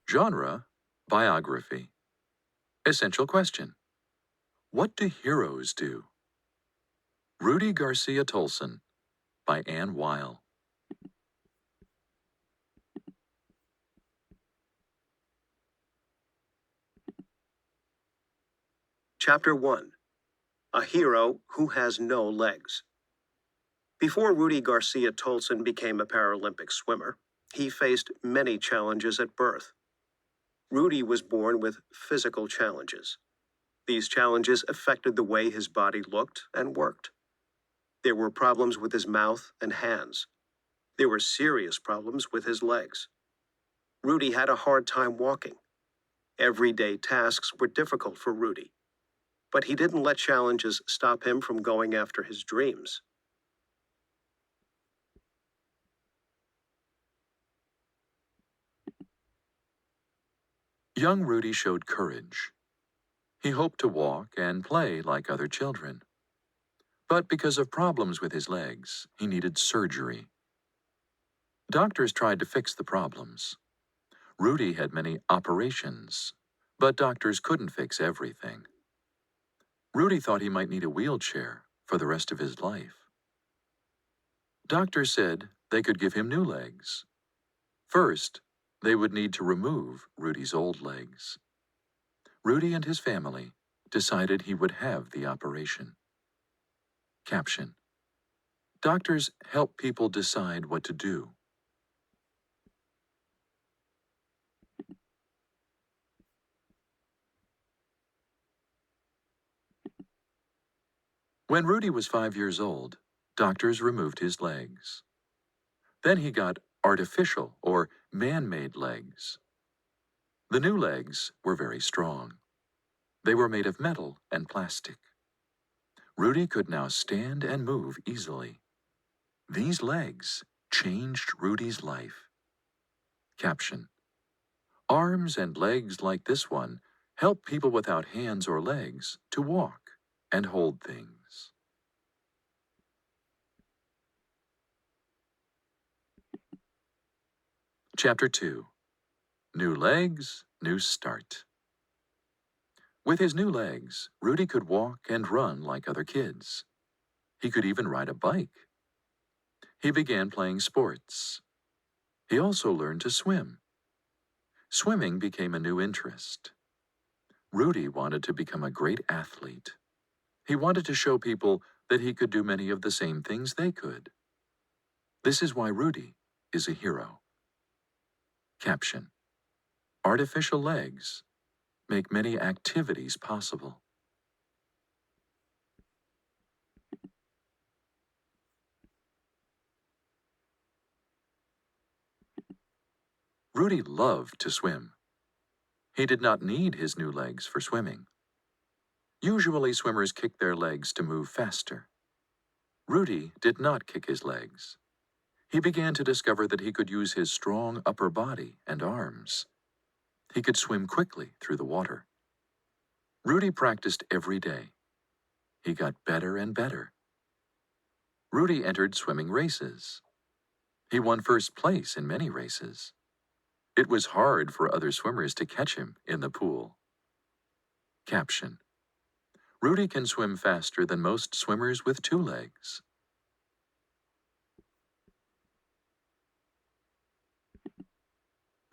Genre, biography. Essential question. What do heroes do? Rudy Garcia Tolson by Anne Weil. Chapter 1. A Hero Who Has No Legs. Before Rudy Garcia Tolson became a Paralympic swimmer, he faced many challenges at birth. Rudy was born with physical challenges. These challenges affected the way his body looked and worked. There were problems with his mouth and hands. There were serious problems with his legs. Rudy had a hard time walking. Everyday tasks were difficult for Rudy. But he didn't let challenges stop him from going after his dreams. Young Rudy showed courage. He hoped to walk and play like other children. But because of problems with his legs, he needed surgery. Doctors tried to fix the problems. Rudy had many operations, but doctors couldn't fix everything. Rudy thought he might need a wheelchair for the rest of his life. Doctors said they could give him new legs. First, they would need to remove Rudy's old legs. Rudy and his family decided he would have the operation. Caption: Doctors help people decide what to do. When Rudy was 5 years old, doctors removed his legs. Then he got artificial or man-made legs. The new legs were very strong. They were made of metal and plastic. Rudy could now stand and move easily. These legs changed Rudy's life. Caption: Arms and legs like this one help people without hands or legs to walk and hold things. Chapter 2. New Legs, New Start. With his new legs, Rudy could walk and run like other kids. He could even ride a bike. He began playing sports. He also learned to swim. Swimming became a new interest. Rudy wanted to become a great athlete. He wanted to show people that he could do many of the same things they could. This is why Rudy is a hero. Caption: Artificial legs make many activities possible. Rudy loved to swim. He did not need his new legs for swimming. Usually swimmers kick their legs to move faster. Rudy did not kick his legs. He began to discover that he could use his strong upper body and arms. He could swim quickly through the water. Rudy practiced every day. He got better and better. Rudy entered swimming races. He won first place in many races. It was hard for other swimmers to catch him in the pool. Caption: Rudy can swim faster than most swimmers with 2 legs.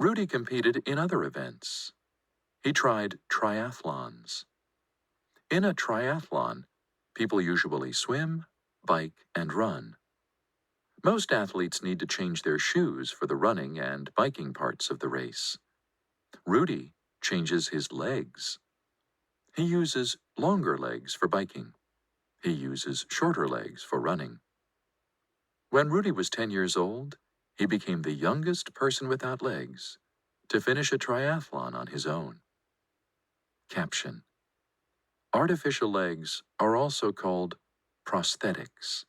Rudy competed in other events. He tried triathlons. In a triathlon, people usually swim, bike, and run. Most athletes need to change their shoes for the running and biking parts of the race. Rudy changes his legs. He uses longer legs for biking. He uses shorter legs for running. When Rudy was 10 years old, he became the youngest person without legs to finish a triathlon on his own. Caption: Artificial legs are also called prosthetics.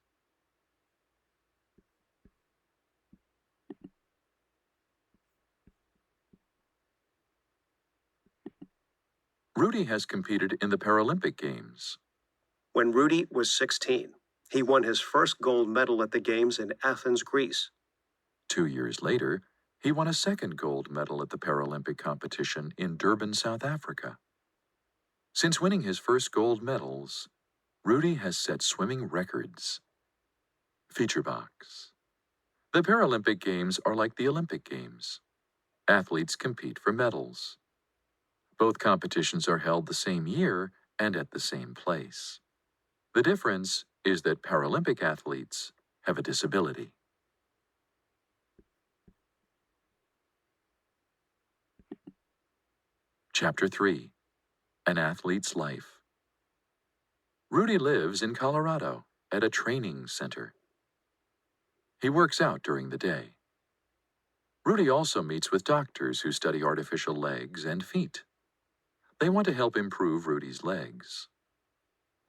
Rudy has competed in the Paralympic Games. When Rudy was 16, he won his first gold medal at the Games in Athens, Greece. 2 years later, He won a second gold medal at the Paralympic competition in Durban, South Africa. Since winning his first gold medals, Rudy has set swimming records. Feature box. The Paralympic Games are like the Olympic Games. Athletes compete for medals. Both competitions are held the same year and at the same place. The difference is that Paralympic athletes have a disability. Chapter 3. An Athlete's Life. Rudy lives in Colorado at a training center. He works out during the day. Rudy also meets with doctors who study artificial legs and feet. They want to help improve Rudy's legs.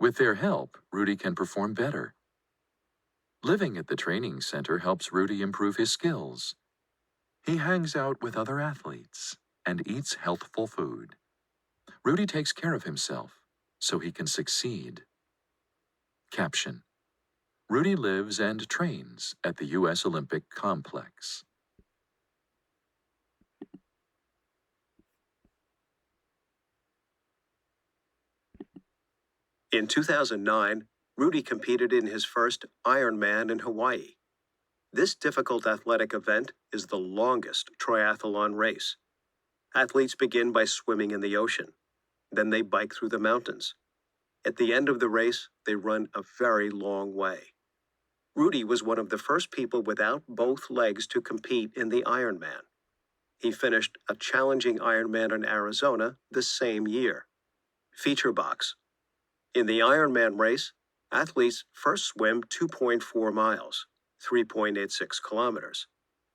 With their help, Rudy can perform better. Living at the training center helps Rudy improve his skills. He hangs out with other athletes and eats healthful food. Rudy takes care of himself so he can succeed. Caption: Rudy lives and trains at the U.S. Olympic Complex. In 2009, Rudy competed in his first Ironman in Hawaii. This difficult athletic event is the longest triathlon race. Athletes begin by swimming in the ocean. Then they bike through the mountains. At the end of the race, they run a very long way. Rudy was one of the first people without both legs to compete in the Ironman. He finished a challenging Ironman in Arizona the same year. Feature box. In the Ironman race, athletes first swim 2.4 miles, 3.86 kilometers.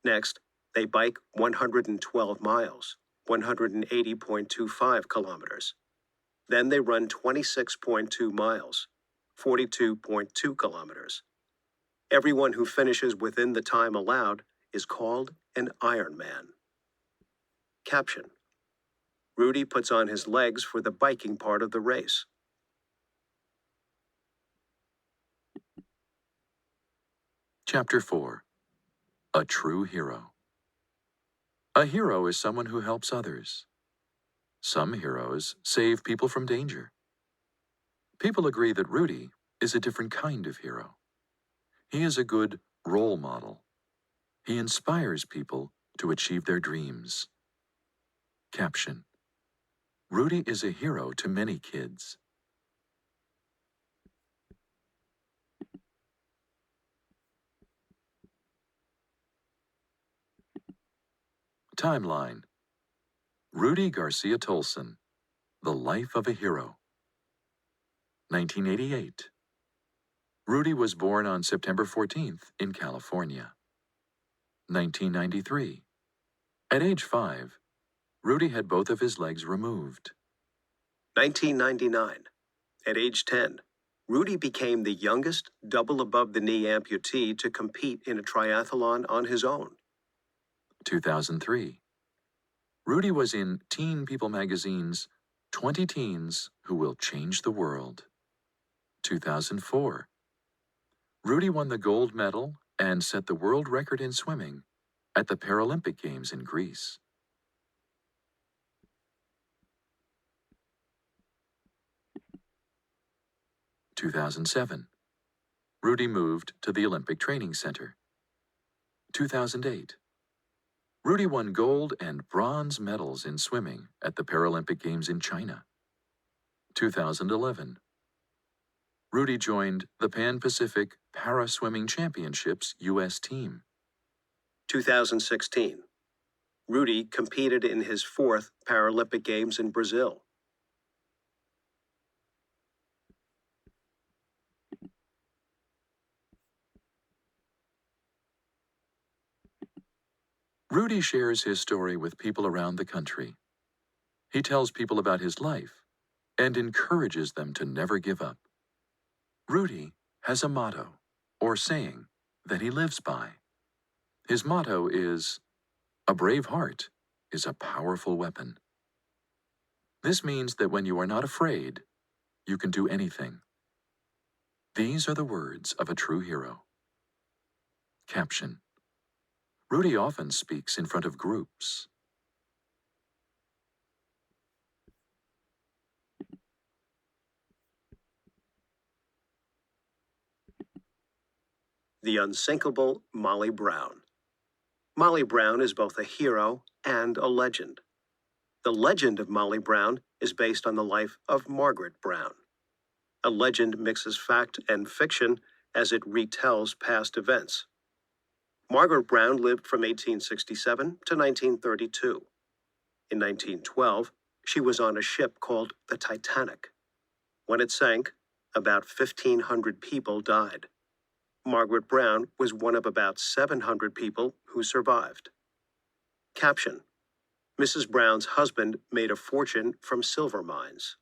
Next, they bike 112 miles, 180.25 kilometers. Then they run 26.2 miles, 42.2 kilometers. Everyone who finishes within the time allowed is called an Ironman. Caption: Rudy puts on his legs for the biking part of the race. Chapter 4. A True Hero. A hero is someone who helps others. Some heroes save people from danger. People agree that Rudy is a different kind of hero. He is a good role model. He inspires people to achieve their dreams. Caption: Rudy is a hero to many kids. Timeline. Rudy Garcia Tolson, The Life of a Hero. 1988. Rudy was born on September 14th in California. 1993. At age 5, Rudy had both of his legs removed. 1999. At age 10, Rudy became the youngest double-above-the-knee amputee to compete in a triathlon on his own. 2003. Rudy was in Teen People magazine's 20 Teens Who Will Change the World. 2004. Rudy won the gold medal and set the world record in swimming at the Paralympic Games in Greece. 2007. Rudy moved to the Olympic Training Center. 2008. Rudy won gold and bronze medals in swimming at the Paralympic Games in China. 2011. Rudy joined the Pan-Pacific Para-Swimming Championships U.S. team. 2016. Rudy competed in his fourth Paralympic Games in Brazil. Rudy shares his story with people around the country. He tells people about his life and encourages them to never give up. Rudy has a motto, or saying, that he lives by. His motto is, "A brave heart is a powerful weapon." This means that when you are not afraid, you can do anything. These are the words of a true hero. Caption: Rudy often speaks in front of groups. The unsinkable Molly Brown. Molly Brown is both a hero and a legend. The legend of Molly Brown is based on the life of Margaret Brown. A legend mixes fact and fiction as it retells past events. Margaret Brown lived from 1867 to 1932. In 1912, she was on a ship called the Titanic. When it sank, about 1,500 people died. Margaret Brown was one of about 700 people who survived. Caption: Mrs. Brown's husband made a fortune from silver mines.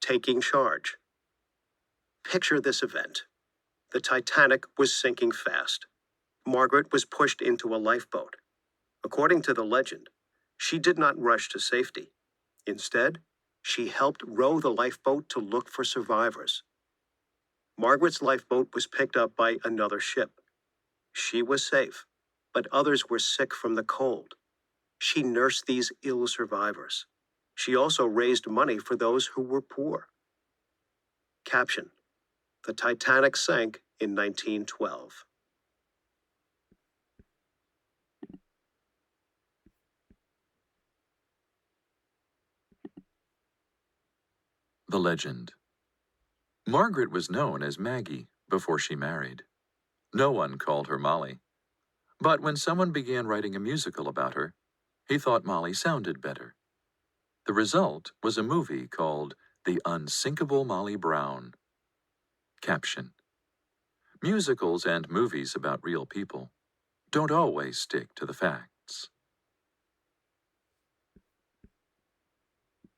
Taking charge. Picture this event. The Titanic was sinking fast. Margaret was pushed into a lifeboat. According to the legend, she did not rush to safety. Instead, she helped row the lifeboat to look for survivors. Margaret's lifeboat was picked up by another ship. She was safe, but others were sick from the cold. She nursed these ill survivors. She also raised money for those who were poor. Caption: The Titanic sank in 1912. The legend. Margaret was known as Maggie before she married. No one called her Molly. But when someone began writing a musical about her, he thought Molly sounded better. The result was a movie called The Unsinkable Molly Brown. Caption: Musicals and movies about real people don't always stick to the facts.